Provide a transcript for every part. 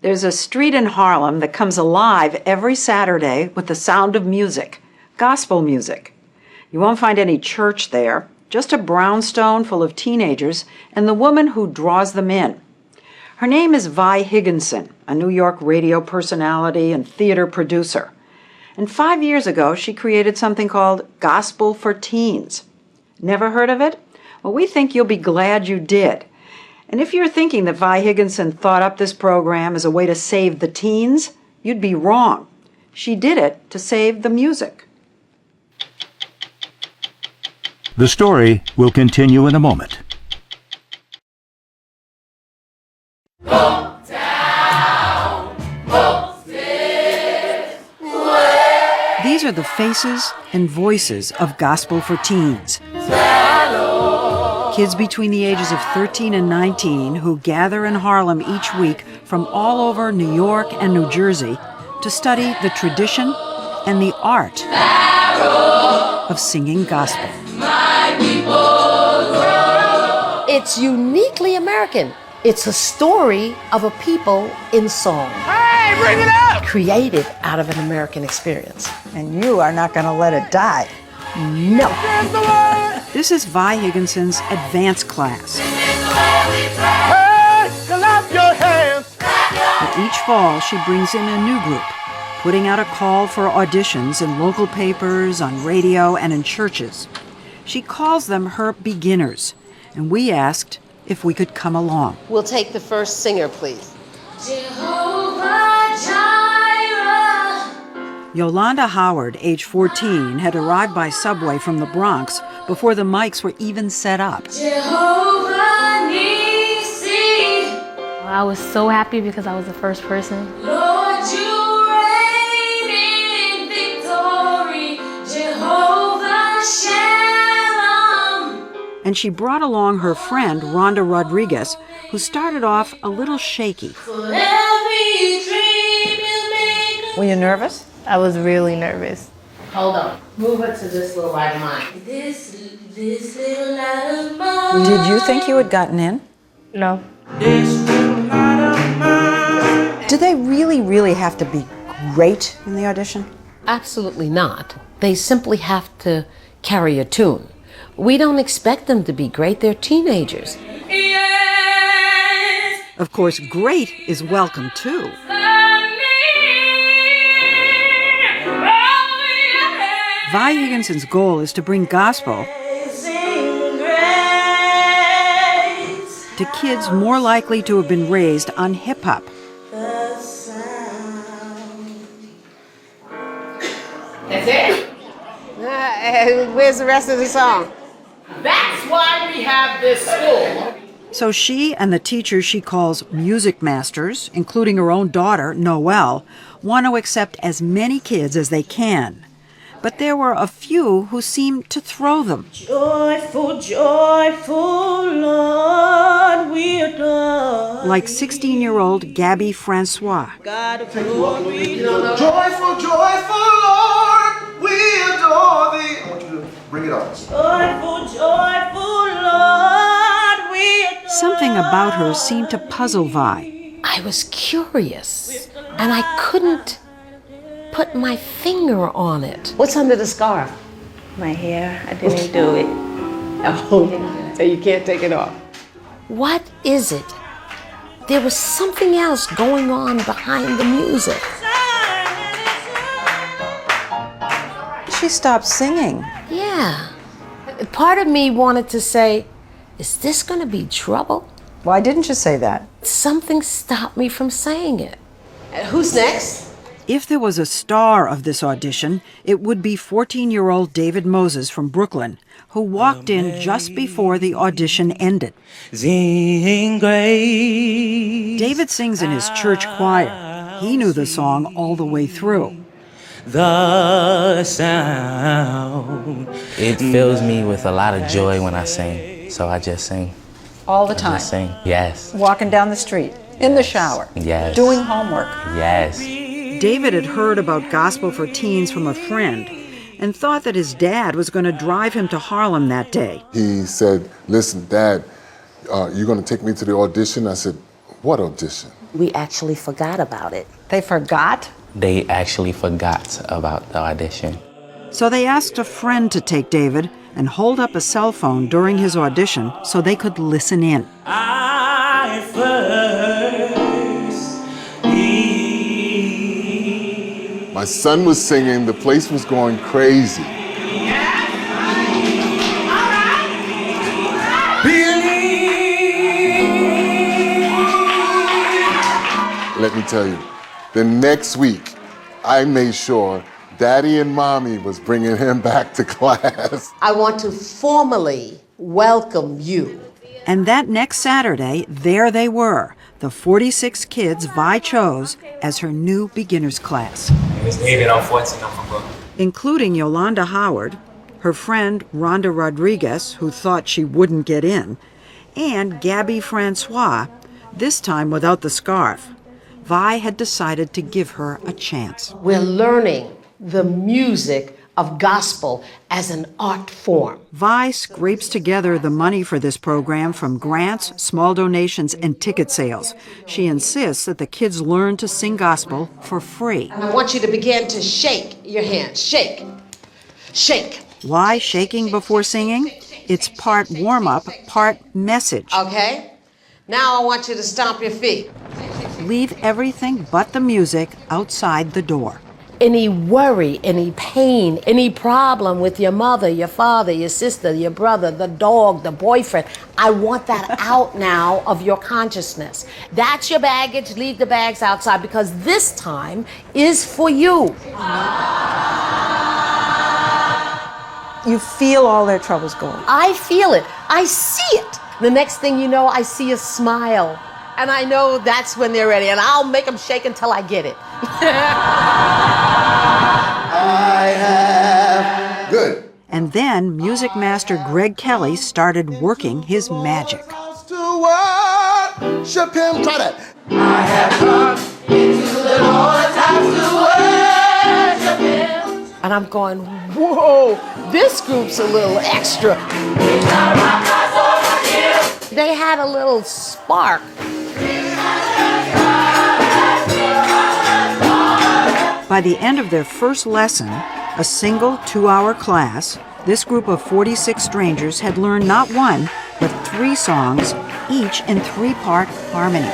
There's a street in Harlem that comes alive every Saturday with the sound of music, gospel music. You won't find any church there, just a brownstone full of teenagers and the woman who draws them in. Her name is Vi Higginson, a New York radio personality and theater producer. And 5 years ago, she created something called Gospel for Teens. Never heard of it? Well, we think you'll be glad you did. And if you're thinking that Vi Higginson thought up this program as a way to save the teens, you'd be wrong. She did it to save the music. The story will continue in a moment. These are the faces and voices of Gospel for Teens. Kids between the ages of 13 and 19 who gather in Harlem each week from all over New York and New Jersey to study the tradition and the art of singing gospel. It's uniquely American. It's a story of a people in song. Hey, bring it up! Created out of an American experience. And you are not going to let it die. No. This is Vi Higginson's advanced class. Hey, clap your hands! But each fall, she brings in a new group, putting out a call for auditions in local papers, on radio, and in churches. She calls them her beginners, and we asked if we could come along. We'll take the first singer, please. Yolanda Howard, age 14, had arrived by subway from the Bronx before the mics were even set up. I was so happy because I was the first person. Lord, you reign in victory, Jehovah Shalom. And she brought along her friend, Rhonda Rodriguez, who started off a little shaky. Were you nervous? I was really nervous. Hold on. Move it to this little light of mine. This little light of mine. Did you think you had gotten in? No. Do they really have to be great in the audition? Absolutely not. They simply have to carry a tune. We don't expect them to be great. They're teenagers. Yes. Of course, great is welcome, too. Vi Higginson's goal is to bring gospel to kids more likely to have been raised on hip-hop. That's it? Where's the rest of the song? That's why we have this school. So she and the teachers she calls music masters, including her own daughter, Noelle, want to accept as many kids as they can. But there were a few who seemed to throw them. Joyful, joyful, Lord, we adore. Like 16-year-old Gabby Francois. God of glory. Joyful, joyful Lord, we adore thee. I want you to bring it up. Joyful, joyful, Lord, we adore. Something about her seemed to puzzle Vi. I was curious, and I couldn't put my finger on it. What's under the scarf? My hair, I didn't do it. Oh, so you can't take it off. What is it? There was something else going on behind the music. She stopped singing. Yeah. Part of me wanted to say, is this going to be trouble? Why didn't you say that? Something stopped me from saying it. Who's next? If there was a star of this audition, it would be 14-year-old David Moses from Brooklyn, who walked in just before the audition ended. Sing grace. David sings in his church choir. He knew the song all the way through. The sound. It fills me with a lot of joy when I sing, so I just sing. All the time? I just sing, yes. Walking down the street, in the shower, yes. Doing homework. Yes. David had heard about Gospel for Teens from a friend and thought that his dad was going to drive him to Harlem that day. He said, listen, Dad, you're going to take me to the audition? I said, what audition? We actually forgot about it. They forgot? They actually forgot about the audition. So they asked a friend to take David and hold up a cell phone during his audition so they could listen in. I first My son was singing, the place was going crazy. Let me tell you, the next week, I made sure Daddy and Mommy was bringing him back to class. I want to formally welcome you. And that next Saturday, there they were, the 46 kids Vi chose as her new beginners class. My name is David, I'm 14, I'm from Brooklyn. Including Yolanda Howard, her friend Rhonda Rodriguez, who thought she wouldn't get in, and Gabby Francois, this time without the scarf. Vi had decided to give her a chance. We're learning the music of gospel as an art form. Vi scrapes together the money for this program from grants, small donations, and ticket sales. She insists that the kids learn to sing gospel for free. I want you to begin to shake your hands. Shake. Shake. Why shaking before singing? It's part warm-up, part message. Okay? Now I want you to stomp your feet. Leave everything but the music outside the door. Any worry, any pain, any problem with your mother, your father, your sister, your brother, the dog, the boyfriend, I want that out now of your consciousness. That's your baggage. Leave the bags outside because this time is for you. You feel all their troubles going. I feel it. I see it. The next thing you know, I see a smile. And I know that's when they're ready. And I'll make them shake until I get it. I have. Good. And then music master Greg Kelly started working his magic. To worship him. Try that. I have come into the Lord's house to worship him. And I'm going, whoa, this group's a little extra. They had a little spark. By the end of their first lesson, a single 2-hour class, this group of 46 strangers had learned not one, but 3 songs, each in 3-part harmony.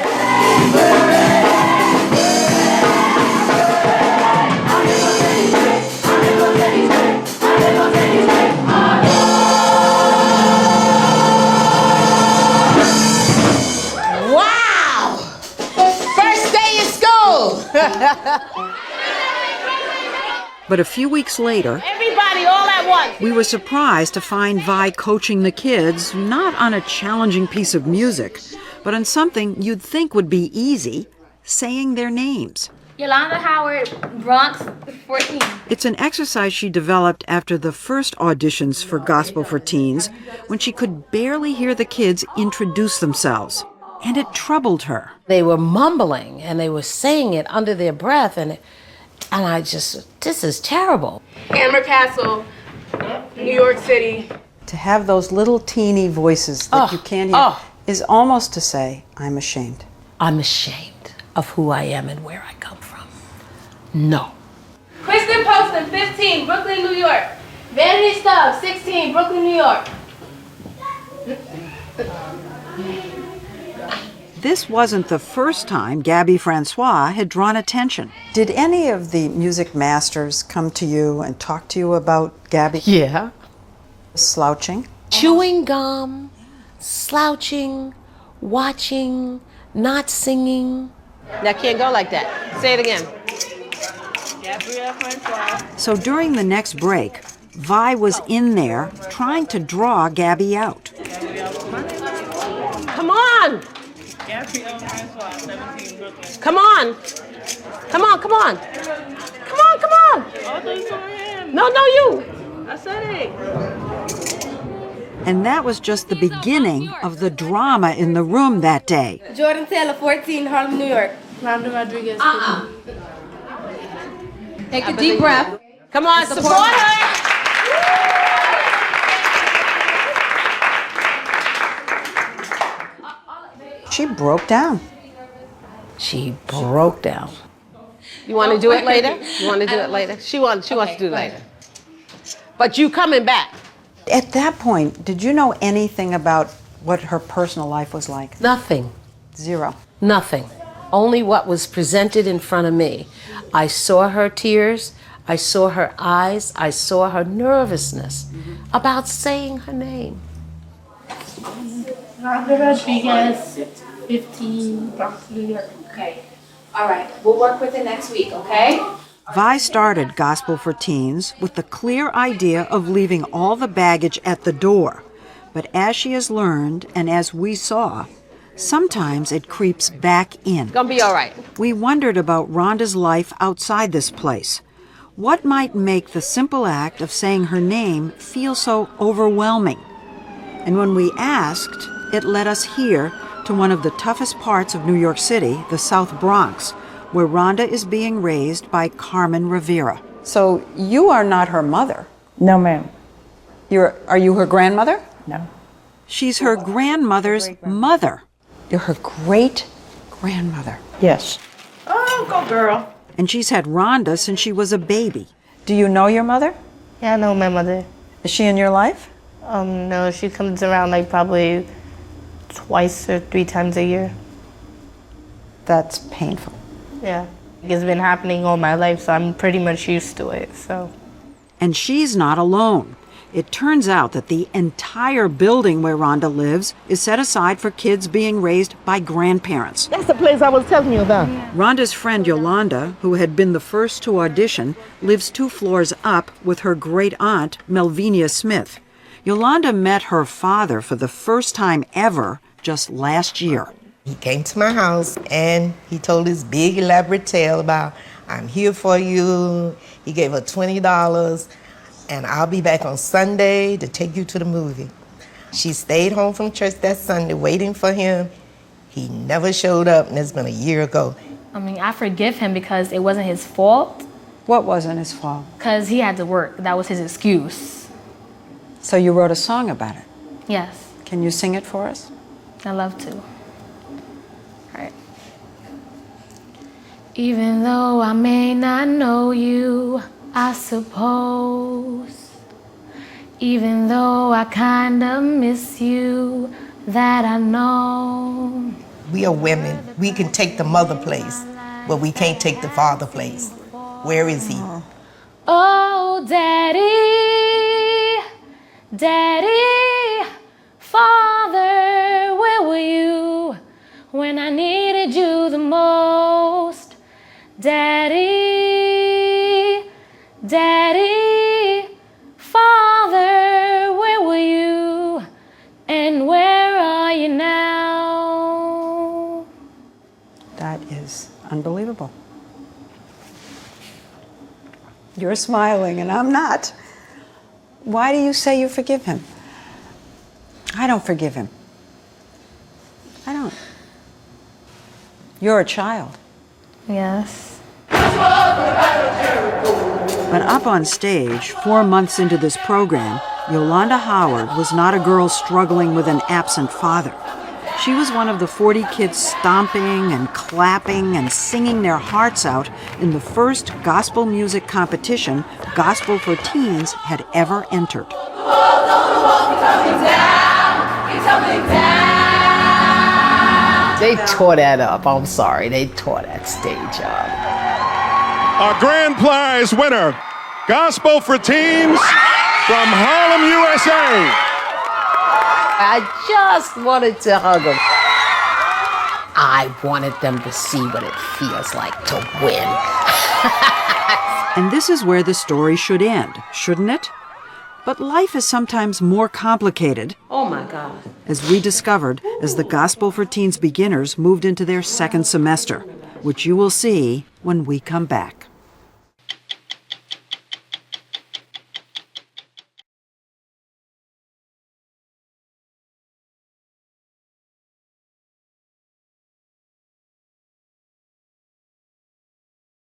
Wow! First day of school! But a few weeks later, Everybody all at once. we were surprised to find Vi coaching the kids not on a challenging piece of music, but on something you'd think would be easy, saying their names. Yolanda Howard, Bronx 14. It's an exercise she developed after the first auditions for Gospel for Teens, when she could barely hear the kids introduce themselves. And it troubled her. They were mumbling and they were saying it under their breath, and I just, this is terrible. Hammer Castle, New York City. To have those little teeny voices that you can't hear is almost to say, I'm ashamed. I'm ashamed of who I am and where I come from. No. Kristen Poston, 15, Brooklyn, New York. Vanity Stubbs, 16, Brooklyn, New York. This wasn't the first time Gabby Francois had drawn attention. Did any of the music masters come to you and talk to you about Gabby? Yeah. Slouching? Chewing gum, slouching, watching, not singing. That can't go like that. Say it again. So during the next break, Vi was in there trying to draw Gabby out. Come on! Come on! Come on, come on! Come on, come on! No, you! I said it. And that was just the beginning of the drama in the room that day. Jordan Taylor, 14, Harlem, New York. Rhonda Rodriguez. Take a deep breath. Come on, support her! She broke down. She broke down. You want to do it later? You want to do it later? She wants to do it later. But you coming back. At that point, did you know anything about what her personal life was like? Nothing. Zero. Nothing. Only what was presented in front of me. I saw her tears. I saw her eyes. I saw her nervousness about saying her name. Rhonda Rodriguez, 15, Bronx, New York. Okay. All right. We'll work with it next week, okay? Vi started Gospel for Teens with the clear idea of leaving all the baggage at the door. But as she has learned, and as we saw, sometimes it creeps back in. It's gonna be all right. We wondered about Rhonda's life outside this place. What might make the simple act of saying her name feel so overwhelming? And when we asked, it led us here to one of the toughest parts of New York City, the South Bronx, where Rhonda is being raised by Carmen Rivera. So you are not her mother. No, ma'am. Are you her grandmother? No. She's her grandmother's mother. You're her great-grandmother. Yes. Oh, go girl. And she's had Rhonda since she was a baby. Do you know your mother? Yeah, I know my mother. Is she in your life? No, she comes around like probably twice or 3 times a year. That's painful. Yeah. It's been happening all my life, so I'm pretty much used to it, so. And she's not alone. It turns out that the entire building where Rhonda lives is set aside for kids being raised by grandparents. That's the place I was telling you about. Rhonda's friend Yolanda, who had been the first to audition, lives 2 floors up with her great-aunt, Melvinia Smith. Yolanda met her father for the first time ever just last year. He came to my house and he told his big elaborate tale about, I'm here for you. He gave her $20 and I'll be back on Sunday to take you to the movie. She stayed home from church that Sunday waiting for him. He never showed up and it's been a year ago. I mean, I forgive him because it wasn't his fault. What wasn't his fault? Because he had to work. That was his excuse. So you wrote a song about it? Yes. Can you sing it for us? I love to. All right. Even though I may not know you, I suppose. Even though I kinda miss you, that I know. We are women. We can take the mother place, but we can't take the father place. Where is he? Oh, Daddy, Daddy, Father, where were you when I needed you the most? Daddy, Daddy, Father, where were you? And where are you now? That is unbelievable. You're smiling and I'm not. Why do you say you forgive him? I don't forgive him. I don't. You're a child. Yes. But up on stage, 4 months into this program, Yolanda Howard was not a girl struggling with an absent father. She was one of the 40 kids stomping and clapping and singing their hearts out in the first gospel music competition Gospel for Teens had ever entered. They tore that up. I'm sorry. They tore that stage up. Our grand prize winner, Gospel for Teens from Harlem, USA. I just wanted to hug them. I wanted them to see what it feels like to win. And this is where the story should end, shouldn't it? But life is sometimes more complicated. Oh my God. As we discovered as the Gospel for Teens beginners moved into their second semester, which you will see when we come back.